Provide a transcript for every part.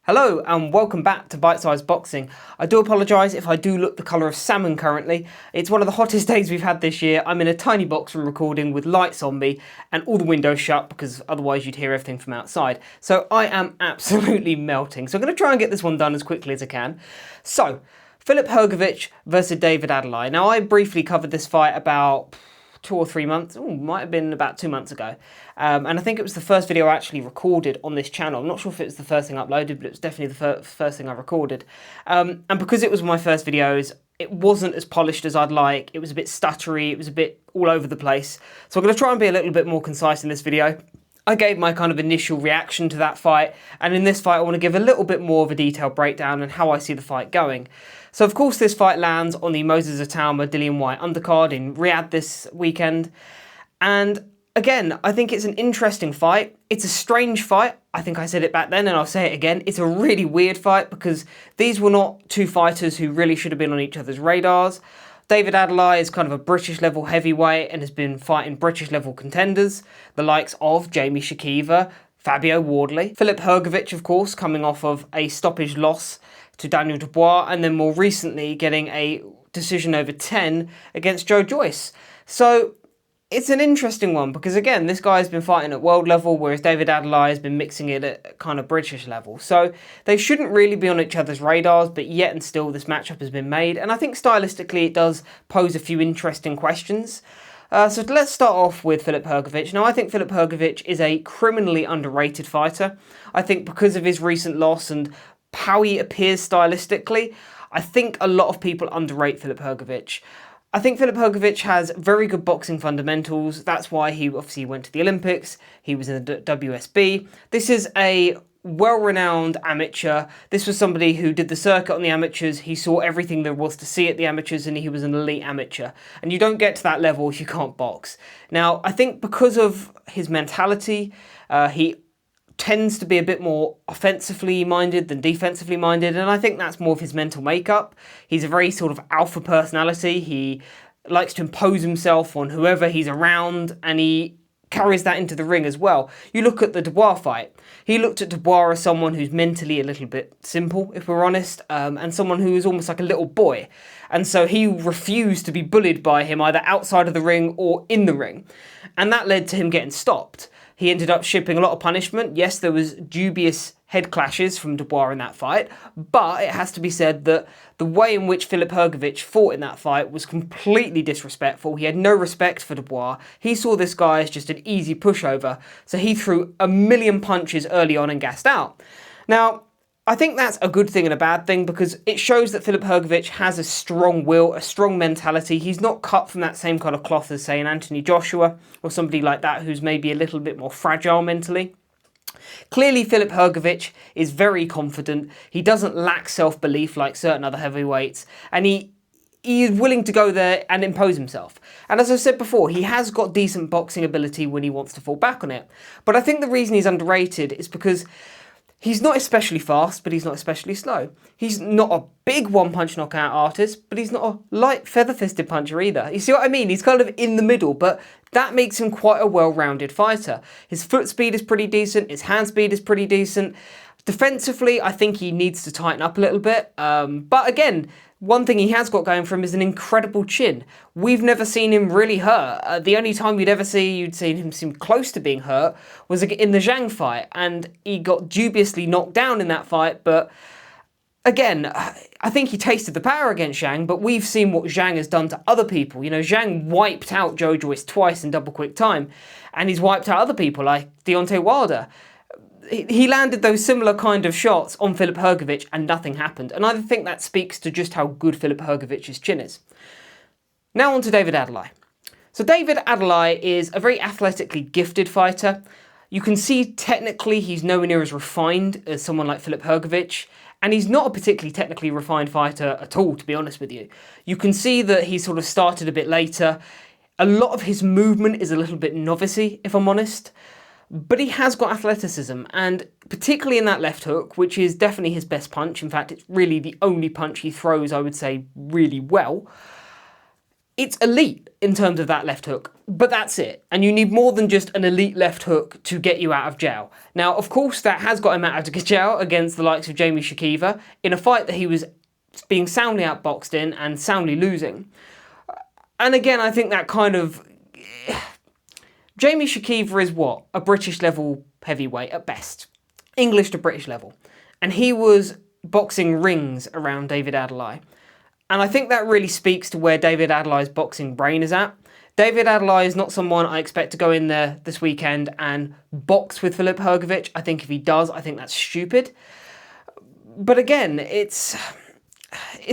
Hello and welcome back to Bitesize Boxing. I do apologise if I do look the colour of salmon currently. It's one of the hottest days we've had this year. I'm in a tiny box room recording with lights on me and all the windows shut because otherwise you'd hear everything from outside. So I am absolutely melting. So I'm going to try and get this one done as quickly as I can. So, Filip Hrgovic versus David Adeleye. Now I briefly covered this fight about 2 or 3 months, might have been about 2 months ago. And I think it was the first video I actually recorded on this channel. I'm not sure if it was the first thing I uploaded, but it was definitely the first thing I recorded. And because it was my first videos, it wasn't as polished as I'd like. It was a bit stuttery, it was a bit all over the place. So I'm going to try and be a little bit more concise in this video. I gave my kind of initial reaction to that fight, and in this fight I want to give a little bit more of a detailed breakdown on how I see the fight going. So of course this fight lands on the Moses Atauma Dillian Whyte undercard in Riyadh this weekend, and again, I think it's an interesting fight. It's a strange fight. I think I said it back then and I'll say it again. It's a really weird fight because these were not two fighters who really should have been on each other's radars. David Adeleye is kind of a British level heavyweight and has been fighting British level contenders, the likes of Jamie Shakiva, Fabio Wardley. Filip Hrgovic, of course, coming off of a stoppage loss to Daniel Dubois, and then more recently getting a decision over 10 against Joe Joyce. So it's an interesting one because, again, this guy has been fighting at world level, whereas David Adeleye has been mixing it at kind of British level. So they shouldn't really be on each other's radars, but yet and still this matchup has been made. And I think stylistically it does pose a few interesting questions. So let's start off with Filip Hrgovic. Now, I think Filip Hrgovic is a criminally underrated fighter. I think because of his recent loss and how he appears stylistically, I think a lot of people underrate Filip Hrgovic. I think Filip Hrgovic has very good boxing fundamentals. That's why he obviously went to the Olympics. He was in the WSB. This is a well-renowned amateur. This was somebody who did the circuit on the amateurs. He saw everything there was to see at the amateurs, and he was an elite amateur. And you don't get to that level if you can't box. Now, I think because of his mentality, he tends to be a bit more offensively minded than defensively minded, and I think that's more of his mental makeup. He's a very sort of alpha personality. He likes to impose himself on whoever he's around, and he carries that into the ring as well. You look at the Dubois fight. He looked at Dubois as someone who's mentally a little bit simple, if we're honest, and someone who is almost like a little boy. And so he refused to be bullied by him either outside of the ring or in the ring. And that led to him getting stopped. He ended up shipping a lot of punishment. Yes, there was dubious head clashes from Dubois in that fight, but it has to be said that the way in which Filip Hrgovic fought in that fight was completely disrespectful. He had no respect for Dubois. He saw this guy as just an easy pushover, so he threw a million punches early on and gassed out. Now, I think that's a good thing and a bad thing because it shows that Filip Hrgovic has a strong will, a strong mentality. He's not cut from that same kind of cloth as, say, an Anthony Joshua or somebody like that who's maybe a little bit more fragile mentally. Clearly, Filip Hrgovic is very confident. He doesn't lack self-belief like certain other heavyweights, and he is willing to go there and impose himself. And as I said before, he has got decent boxing ability when he wants to fall back on it. But I think the reason he's underrated is because he's not especially fast, but he's not especially slow. He's not a big one-punch knockout artist, but he's not a light feather-fisted puncher either. You see what I mean? He's kind of in the middle, but that makes him quite a well-rounded fighter. His foot speed is pretty decent. His hand speed is pretty decent. Defensively, I think he needs to tighten up a little bit. But again, one thing he has got going for him is an incredible chin. We've never seen him really hurt. The only time you'd seen him seem close to being hurt was in the Zhang fight, and he got dubiously knocked down in that fight. But again, I think he tasted the power against Zhang, but we've seen what Zhang has done to other people. You know, Zhang wiped out Joe Joyce twice in double quick time, and he's wiped out other people like Deontay Wilder. He landed those similar kind of shots on Filip Hrgovic and nothing happened. And I think that speaks to just how good Filip Hrgovic's chin is. Now on to David Adeleye. So David Adeleye is a very athletically gifted fighter. You can see technically he's nowhere near as refined as someone like Filip Hrgovic. And he's not a particularly technically refined fighter at all, to be honest with you. You can see that he sort of started a bit later. A lot of his movement is a little bit novice-y, if I'm honest. But he has got athleticism, and particularly in that left hook, which is definitely his best punch. In fact, it's really the only punch he throws, I would say, really well. It's elite in terms of that left hook. But that's it. And you need more than just an elite left hook to get you out of jail. Now, of course, that has got him out of jail against the likes of Jamie Shakiva in a fight that he was being soundly outboxed in and soundly losing. And again, I think that kind of... Jamie Shakiva is what? A British level heavyweight at best. English to British level. And he was boxing rings around David Adeleye. And I think that really speaks to where David Adeleye's boxing brain is at. David Adeleye is not someone I expect to go in there this weekend and box with Filip Hrgovic. I think if he does, I think that's stupid. But again, it's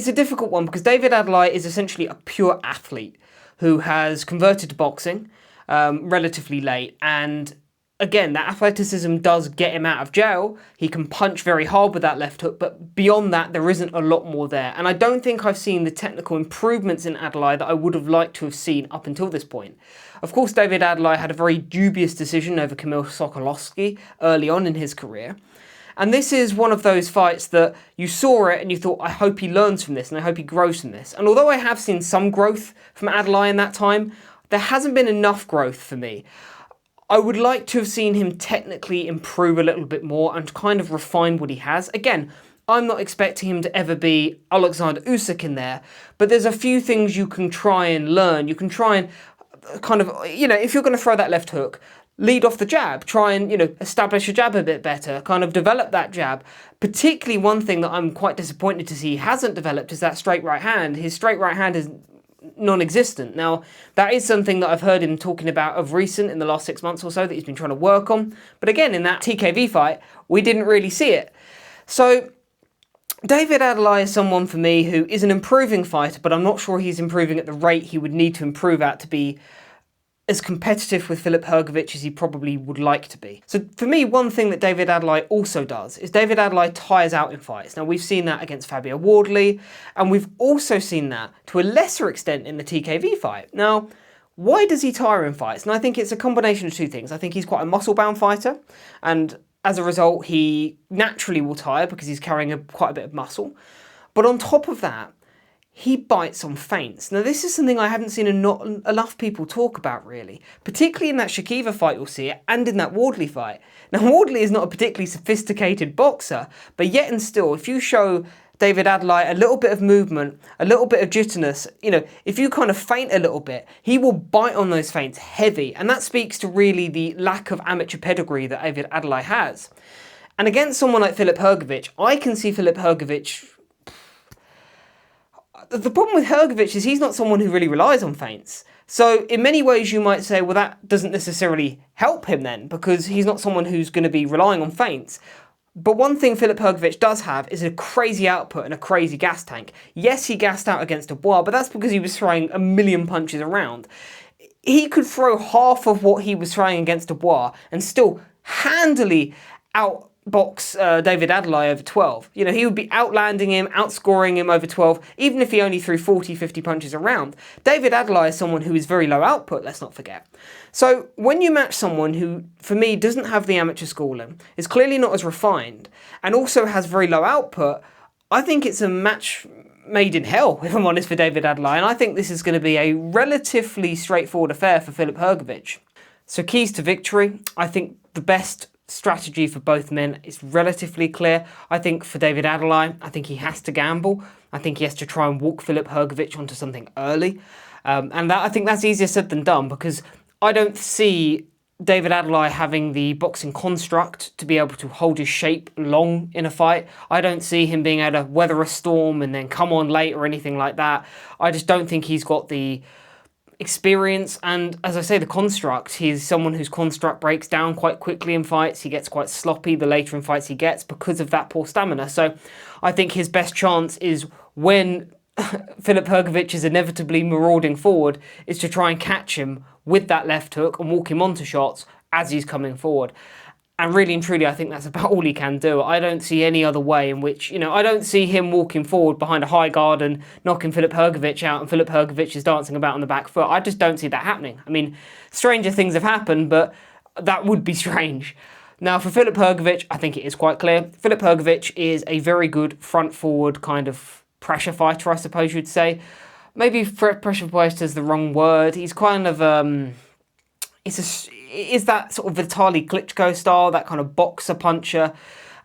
a difficult one because David Adeleye is essentially a pure athlete who has converted to boxing relatively late. And again, that athleticism does get him out of jail. He can punch very hard with that left hook, but beyond that, there isn't a lot more there. And I don't think I've seen the technical improvements in Adeleye that I would have liked to have seen up until this point. Of course, David Adeleye had a very dubious decision over Kamil Sokolowski early on in his career. And this is one of those fights that you saw it and you thought, I hope he learns from this and I hope he grows from this. And although I have seen some growth from Adeleye in that time, there hasn't been enough growth for me. I would like to have seen him technically improve a little bit more and kind of refine what he has. Again, I'm not expecting him to ever be Alexander Usyk in there, but there's a few things you can try and learn. You can try and kind of, if you're going to throw that left hook, lead off the jab, try and, establish a jab a bit better, kind of develop that jab. Particularly one thing that I'm quite disappointed to see he hasn't developed is that straight right hand. His straight right hand is non-existent. Now, that is something that I've heard him talking about of recent in the last 6 months or so that he's been trying to work on. But again, in that TKV fight, we didn't really see it. So David Adeleye is someone for me who is an improving fighter, but I'm not sure he's improving at the rate he would need to improve at to be as competitive with Filip Hrgovic as he probably would like to be. So for me, one thing that David Adeleye also does is David Adeleye tires out in fights. Now, we've seen that against Fabio Wardley, and we've also seen that to a lesser extent in the TKV fight. Now, why does he tire in fights? And I think it's a combination of two things. I think he's quite a muscle-bound fighter, and as a result, he naturally will tire because he's carrying quite a bit of muscle. But on top of that, he bites on feints. Now, this is something I haven't seen enough people talk about, really. Particularly in that Shakiva fight, you'll see it, and in that Wardley fight. Now, Wardley is not a particularly sophisticated boxer, but yet and still, if you show David Adeleye a little bit of movement, a little bit of jitterness, if you kind of feint a little bit, he will bite on those feints heavy. And that speaks to really the lack of amateur pedigree that David Adeleye has. And against someone like Filip Hrgovic, I can see Filip Hrgovic... The problem with Hrgovic is he's not someone who really relies on feints. So in many ways you might say, well, that doesn't necessarily help him then, because he's not someone who's going to be relying on feints. But one thing Filip Hrgovic does have is a crazy output and a crazy gas tank. Yes, he gassed out against Dubois, but that's because he was throwing a million punches around. He could throw half of what he was throwing against Dubois and still handily outbox David Adeleye over 12. He would be outlanding him, outscoring him over 12, even if he only threw 40, 50 punches around. David Adeleye is someone who is very low output, let's not forget. So when you match someone who, for me, doesn't have the amateur schooling, is clearly not as refined, and also has very low output, I think it's a match made in hell, if I'm honest, for David Adeleye, and I think this is going to be a relatively straightforward affair for Filip Hrgovic. So keys to victory, I think the best strategy for both men is relatively clear. I think for David Adeleye, I think he has to gamble. I think he has to try and walk Filip Hrgovic onto something early. I think that's easier said than done, because I don't see David Adeleye having the boxing construct to be able to hold his shape long in a fight. I don't see him being able to weather a storm and then come on late or anything like that. I just don't think he's got the experience, and as I say, the construct. He's someone whose construct breaks down quite quickly in fights. He gets quite sloppy the later in fights he gets because of that poor stamina. So I think his best chance is when Filip Hrgovic is inevitably marauding forward, is to try and catch him with that left hook and walk him onto shots as he's coming forward. And really and truly, I think that's about all he can do. I don't see any other way in which, I don't see him walking forward behind a high guard and knocking Filip Hrgovic out and Filip Hrgovic is dancing about on the back foot. I just don't see that happening. I mean, stranger things have happened, but that would be strange. Now, for Filip Hrgovic, I think it is quite clear. Filip Hrgovic is a very good front-forward kind of pressure fighter, I suppose you'd say. maybe pressure fighter is the wrong word. He's kind of is that sort of Vitaly Klitschko style, that kind of boxer puncher.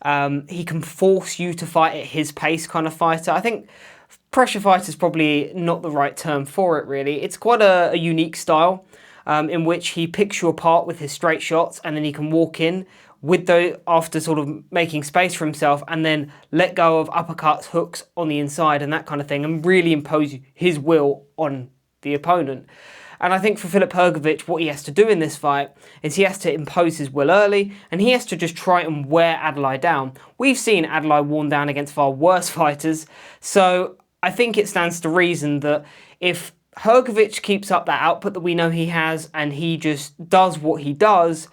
He can force you to fight at his pace kind of fighter. I think pressure fighter is probably not the right term for it, really. It's quite a unique style in which he picks you apart with his straight shots, and then he can walk in with those after sort of making space for himself, and then let go of uppercuts, hooks on the inside and that kind of thing, and really impose his will on the opponent. And I think for Filip Hrgovic, what he has to do in this fight is he has to impose his will early, and he has to just try and wear Adeleye down. We've seen Adeleye worn down against far worse fighters, so I think it stands to reason that if Hrgovic keeps up that output that we know he has, and he just does what he does,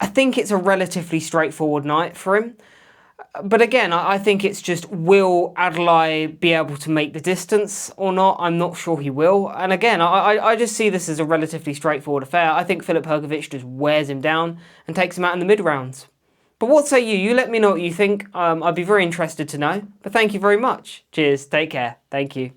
I think it's a relatively straightforward night for him. But again, I think it's just, will Adeleye be able to make the distance or not? I'm not sure he will. And again, I just see this as a relatively straightforward affair. I think Filip Hrgovic just wears him down and takes him out in the mid-rounds. But what say you? You let me know what you think. I'd be very interested to know. But thank you very much. Cheers. Take care. Thank you.